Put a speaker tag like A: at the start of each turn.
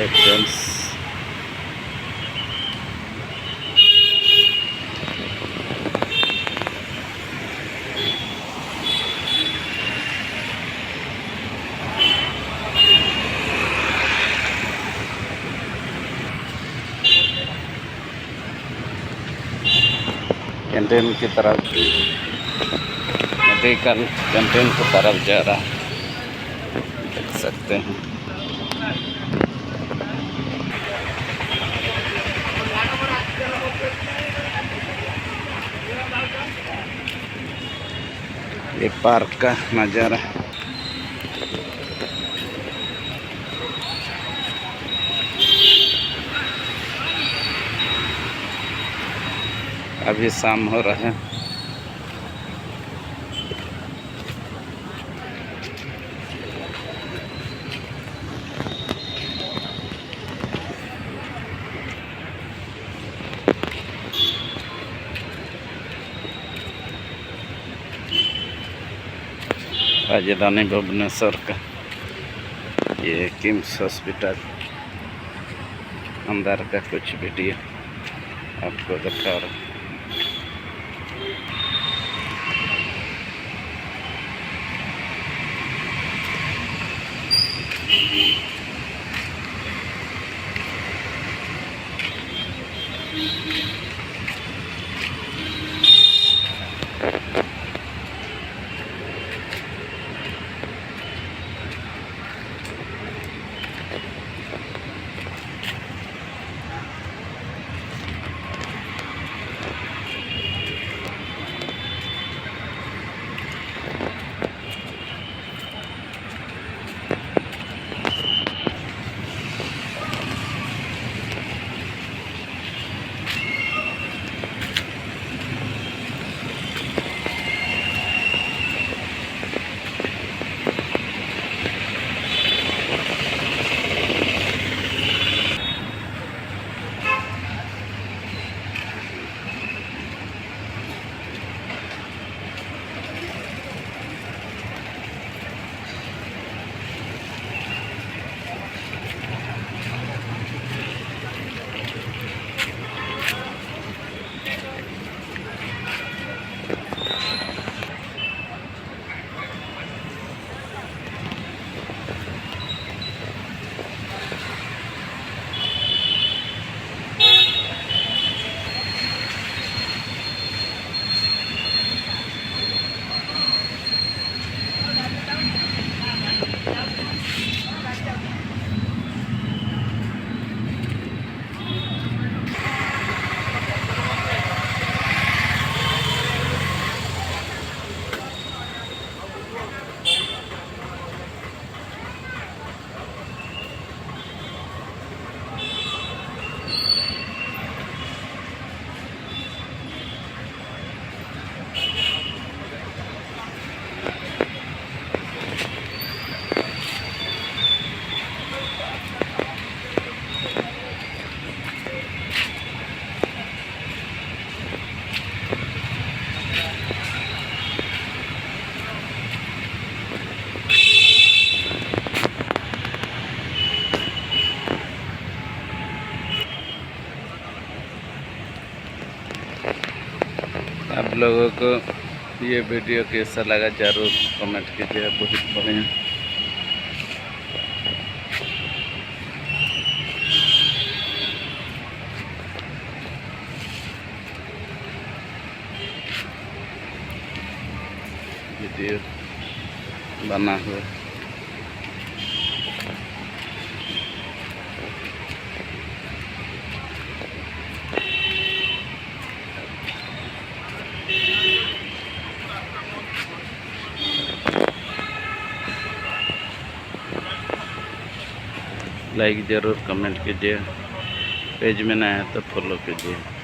A: Friends, canteen की तरफ नदी का कैंटीन की तरफ जा रहा देख सकते हैं। ये पार्क का नज़ारा अभी शाम हो रहा है। राजधानी भुवनेश्वर का ये किम्स हॉस्पिटल अंदर का कुछ वीडियो आपको दिखा रहा हूँ। आप लोगों को ये वीडियो कैसा लगा ज़रूर कमेंट कीजिए। बहुत बढ़िया वीडियो बना हुआ। लाइक ज़रूर कमेंट कीजिए। पेज में नया है तो फॉलो कीजिए।